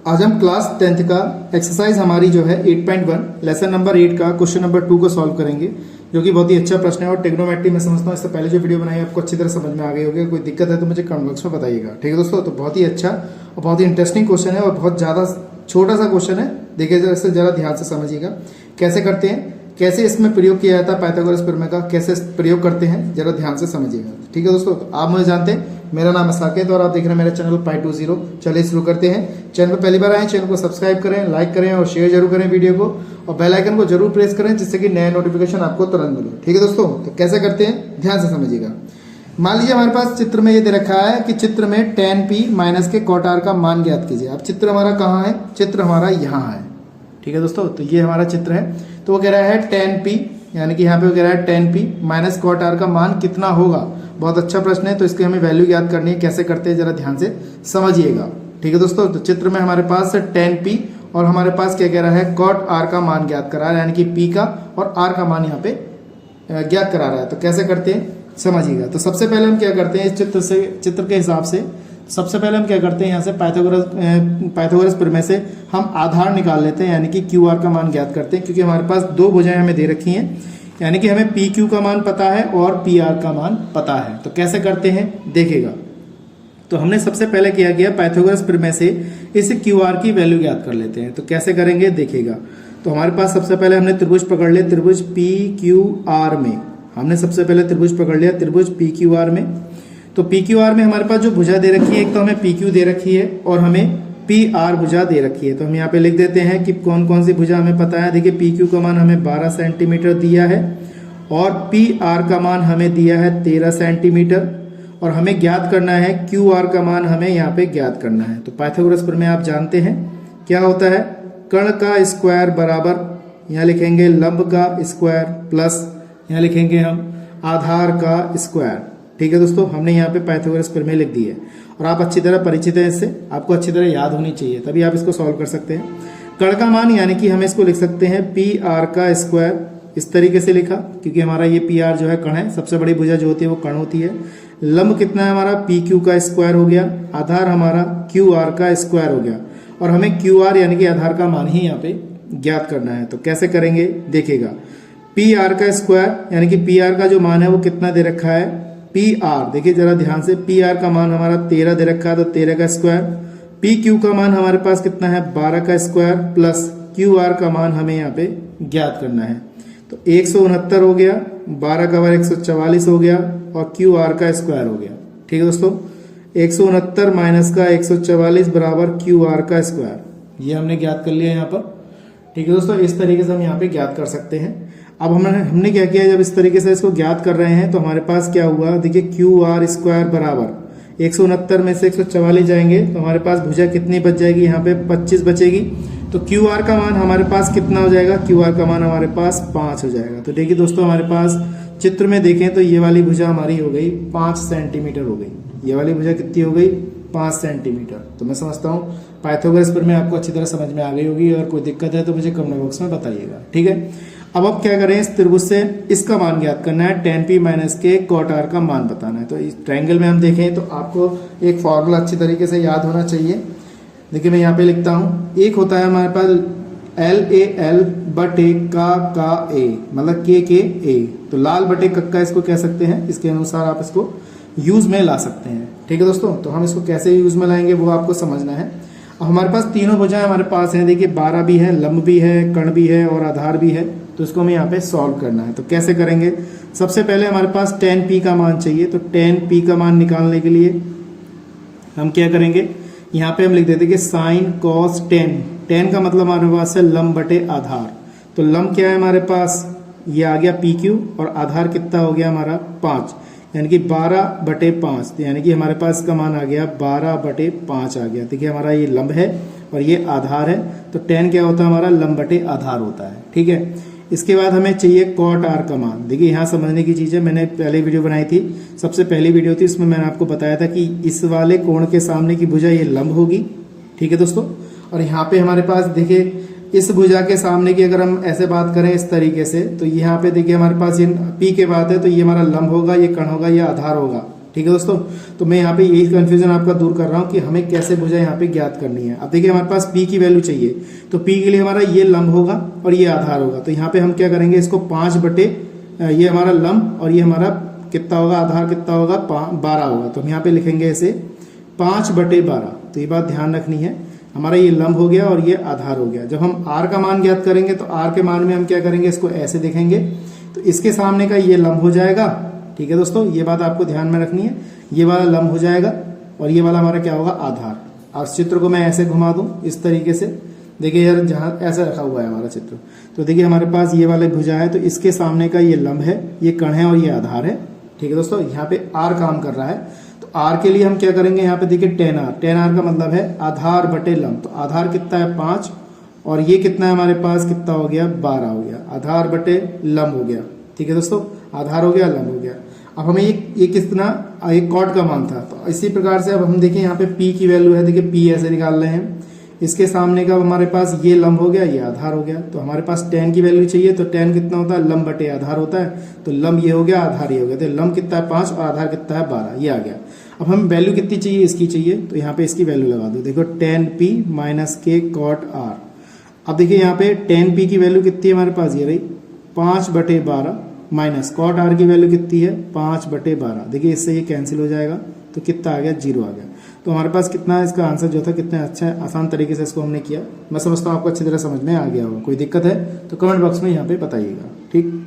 आज हम class 10th का एक्सरसाइज हमारी जो है 8.1 लेसन नंबर 8 का क्वेश्चन नंबर 2 को सॉल्व करेंगे, जो कि बहुत ही अच्छा प्रश्न है और ट्रिग्नोमेट्री में समझता हूँ इससे पहले जो वीडियो बनाई आपको अच्छी तरह समझ में आ गई होगी। कोई दिक्कत है तो मुझे कमेंट बॉक्स में बताइएगा, ठीक है दोस्तों। तो बहुत ही अच्छा और बहुत ही इंटरेस्टिंग क्वेश्चन है और बहुत ज़्यादा छोटा सा क्वेश्चन है। देखिए जरा ध्यान से समझिएगा कैसे करते हैं, कैसे इसमें प्रयोग किया जाता है पाइथागोरस प्रमेय का, कैसे प्रयोग करते हैं, जरा ध्यान से समझिएगा, ठीक है दोस्तों। तो आप मुझे जानते हैं, मेरा नाम है साकेत और आप देख रहे हैं मेरे चैनल Pi20। चलिए शुरू करते हैं। चैनल पर पहली बार आए, चैनल को सब्सक्राइब करें, लाइक करें और शेयर जरूर करें वीडियो को, और बेल आइकन को जरूर प्रेस करें जिससे कि नया नोटिफिकेशन आपको तुरंत मिले, ठीक है दोस्तों। तो कैसे करते हैं ध्यान से समझिएगा। मान लीजिए हमारे पास चित्र में ये दे रखा है कि चित्र में tan p माइनस के cot r का मान ज्ञात कीजिए। अब चित्र हमारा कहाँ है? चित्र हमारा यहाँ है, ठीक है दोस्तों। तो ये हमारा चित्र है, तो वो कह रहा है tan p, यानी कि यहाँ पे वो कह रहा है tan p minus cot r का मान कितना होगा। बहुत अच्छा प्रश्न है, तो इसकी हमें वैल्यू याद करनी है। कैसे करते हैं जरा ध्यान से समझिएगा, ठीक है दोस्तों। तो चित्र में हमारे पास tan p और हमारे पास क्या कह रहा है, cot r का मान ज्ञात करा रहा है, यानी कि p का और r का मान यहाँ पे ज्ञात करा रहा है। तो कैसे करते हैं समझिएगा। तो सबसे पहले हम क्या करते हैं, इस चित्र के हिसाब से सबसे पहले हम क्या करते हैं, यहाँ से पाइथागोरस प्रमेय से हम आधार निकाल लेते हैं, यानी कि क्यू आर का मान ज्ञात करते हैं। क्योंकि हमारे पास दो भुजाएं हमें दे रखी हैं, यानी कि हमें पी क्यू का मान पता है और पी आर का मान पता है। तो कैसे करते हैं देखिएगा। तो हमने सबसे पहले क्या किया, पाइथागोरस प्रमेय से इस क्यू आर की वैल्यू ज्ञात कर लेते हैं। तो कैसे करेंगे देखिएगा। तो हमारे पास सबसे पहले हमने त्रिभुज पकड़ लिया, त्रिभुज पी क्यू आर में हमने सबसे पहले त्रिभुज पकड़ लिया, त्रिभुज पी क्यू आर में। तो पी क्यू आर में हमारे पास जो भुजा दे रखी है, एक तो हमें पी क्यू दे रखी है और हमें पी आर भुजा दे रखी है। तो हम यहाँ पे लिख देते हैं कि कौन कौन सी भुजा हमें पता है। देखिए पी क्यू का मान हमें 12 सेंटीमीटर दिया है और पी आर का मान हमें दिया है 13 सेंटीमीटर, और हमें ज्ञात करना है क्यू आर का मान हमें यहाँ पे ज्ञात करना है। तो पाइथागोरस प्रमेय आप जानते हैं क्या होता है, कर्ण का स्क्वायर बराबर, यहाँ लिखेंगे लंब का स्क्वायर, प्लस यहाँ लिखेंगे हम आधार का स्क्वायर, ठीक है दोस्तों। हमने यहाँ पे पाइथागोरस प्रमेय लिख दी है और आप अच्छी तरह परिचित हैं इससे, आपको अच्छी तरह याद होनी चाहिए, तभी आप इसको सॉल्व कर सकते हैं। कर्ण का मान यानी कि हम इसको लिख सकते हैं पी आर का स्क्वायर, इस तरीके से लिखा, क्योंकि हमारा ये पी आर जो है कर्ण है, सबसे बड़ी भुजा जो होती है वो कर्ण होती है। लंब कितना है हमारा, पी क्यू का स्क्वायर हो गया, आधार हमारा क्यू आर का स्क्वायर हो गया, और हमें क्यू आर यानी कि आधार का मान ही यहाँ पे ज्ञात करना है। तो कैसे करेंगे देखिएगा। पी आर का स्क्वायर यानी कि पी आर का जो मान है वो कितना दे रखा है, पी आर, देखिए जरा ध्यान से, पी आर का मान हमारा 13 दे रखा है, तो 13 का स्क्वायर। पी क्यू का मान हमारे पास कितना है, 12 का स्क्वायर, प्लस क्यू आर का मान हमें यहाँ पे ज्ञात करना है। तो 169 हो गया, 12 का वर्ग 144 हो गया और क्यू आर का स्क्वायर हो गया, ठीक है दोस्तों। 169 माइनस का 144 बराबर क्यू आर का स्क्वायर, ये हमने ज्ञात कर लिया यहाँ पर, ठीक है दोस्तों। इस तरीके से हम यहाँ पे ज्ञात कर सकते हैं। अब हमने क्या किया, जब इस तरीके से इसको ज्ञात कर रहे हैं तो हमारे पास क्या हुआ, देखिए क्यू आर स्क्वायर बराबर 169 में से 144 जाएंगे तो हमारे पास भुजा कितनी बच जाएगी, यहाँ पे 25 बचेगी। तो क्यू आर का मान हमारे पास कितना हो जाएगा, क्यू आर का मान हमारे पास 5 हो जाएगा। तो देखिए दोस्तों, हमारे पास चित्र में देखें तो ये वाली भुजा हमारी हो गई 5 सेंटीमीटर हो गई। ये वाली भुजा कितनी हो गई, 5 सेंटीमीटर। तो मैं समझता हूँ पाइथागोरस प्रमेय आपको अच्छी तरह समझ में आ गई होगी, और कोई दिक्कत है तो मुझे कमेंट बॉक्स में बताइएगा, ठीक है। अब क्या करें, इस त्रिभुज से इसका मान ज्ञात करना है, tan p माइनस के cot r का मान बताना है। तो इस ट्रायंगल में हम देखें तो आपको एक फॉर्मूला अच्छी तरीके से याद होना चाहिए। देखिए मैं यहाँ पे लिखता हूँ, एक होता है हमारे पास एल ए एल बटे का ए, मतलब के ए। तो लाल बटे कक्का इसको कह सकते हैं, इसके अनुसार आप इसको यूज में ला सकते हैं, ठीक है दोस्तों। तो हम इसको कैसे यूज में लाएंगे वो आपको समझना है। अब हमारे पास तीनों भुजाएं हमारे पास हैं, देखिए 12 भी है, लंब भी है, कर्ण भी है और आधार भी है। तो इसको हमें यहाँ पे सॉल्व करना है। तो कैसे करेंगे, सबसे पहले हमारे पास tan p का मान चाहिए। तो tan p का मान निकालने के लिए हम क्या करेंगे, यहाँ पे हम लिख देते कि साइन कॉस tan। tan का मतलब हमारे पास है लंब बटे आधार। तो लंब क्या है हमारे पास, ये आ गया पी क्यू, और आधार कितना हो गया हमारा 5, यानी कि 12/5, यानी कि हमारे पास इसका मान आ गया 12/5 आ गया। देखिए हमारा ये लंब है और ये आधार है, तो tan क्या होता है हमारा, लंब बटे आधार होता है, ठीक है। इसके बाद हमें चाहिए cot r का मान। देखिए यहाँ समझने की चीज़ है, मैंने पहले वीडियो बनाई थी, सबसे पहली वीडियो थी, इसमें मैंने आपको बताया था कि इस वाले कोण के सामने की भुजा ये लंब होगी, ठीक है दोस्तों। और यहाँ पे हमारे पास देखिए इस भुजा के सामने की अगर हम ऐसे बात करें इस तरीके से, तो यहाँ पे देखिए हमारे पास ये p के बाद है, तो ये हमारा लंब होगा, ये कर्ण होगा, ये आधार होगा, ठीक है दोस्तों, तो मैं यहाँ पे यही कंफ्यूजन आपका दूर कर रहा हूँ कि हमें कैसे भुजा यहाँ पे ज्ञात करनी है। अब देखिए हमारे पास p की वैल्यू चाहिए, तो p के लिए हमारा ये लंब होगा और ये आधार होगा। तो यहाँ पे हम क्या करेंगे, इसको 5 बटे ये हमारा लंब और ये हमारा कितना होगा, आधार कितना होगा, 12 होगा। तो हम यहाँ पे लिखेंगे इसे 5 बटे 12। तो ये बात ध्यान रखनी है, हमारा ये लंब हो गया और ये आधार हो गया। जब हम r का मान ज्ञात करेंगे तो r के मान में हम क्या करेंगे, इसको ऐसे देखेंगे, तो इसके सामने का ये लंब हो जाएगा। ठीक है दोस्तों, ये बात आपको ध्यान में रखनी है, ये वाला लंब हो जाएगा और ये वाला हमारा क्या होगा, आधार। और चित्र को मैं ऐसे घुमा दूं इस तरीके से, देखिए यार जहाँ ऐसा रखा हुआ है हमारा चित्र, तो देखिए हमारे पास ये वाला भुजा है, तो इसके सामने का ये लंब है, ये कण है और ये आधार है। ठीक है दोस्तों, यहाँ पे r काम कर रहा है, तो r के लिए हम क्या करेंगे, यहाँ पे देखिए tan r का मतलब है आधार बटे लंब। तो आधार कितना है 5 और ये कितना है हमारे पास, कितना हो गया, 12 हो गया, आधार बटे लंब हो गया। ठीक है दोस्तों, आधार हो गया, लंब हो गया। अब हमें ये कितना, एक कॉट का मान था, तो इसी प्रकार से अब हम देखिए यहाँ पे p की वैल्यू है, देखिए p ऐसे निकाल रहे हैं, इसके सामने का हमारे पास ये लंब हो गया, ये आधार हो गया। तो हमारे पास tan की वैल्यू चाहिए, तो tan कितना होता है, लंब बटे आधार होता है। तो लंब ये हो गया, आधार ये हो गया, तो लंब कितना है 5 और आधार कितना है 12, ये आ गया। अब हम वैल्यू कितनी चाहिए, इसकी चाहिए, तो यहाँ पे इसकी वैल्यू लगा दो, देखो tan p minus k cot r। अब देखिए यहाँ पे tan p की वैल्यू कितनी है हमारे पास, ये रही 5 बटे 12 माइनस cot r की वैल्यू कितनी है 5 बटे 12। देखिए इससे ये कैंसिल हो जाएगा, तो कितना आ गया, 0 आ गया। तो हमारे पास कितना है, इसका आंसर जो था कितना अच्छा है, आसान तरीके से इसको हमने किया। मैं समझता हूँ आपको अच्छी तरह समझ में आ गया होगा। कोई दिक्कत है तो कमेंट बॉक्स में यहाँ पे बताइएगा। ठीक।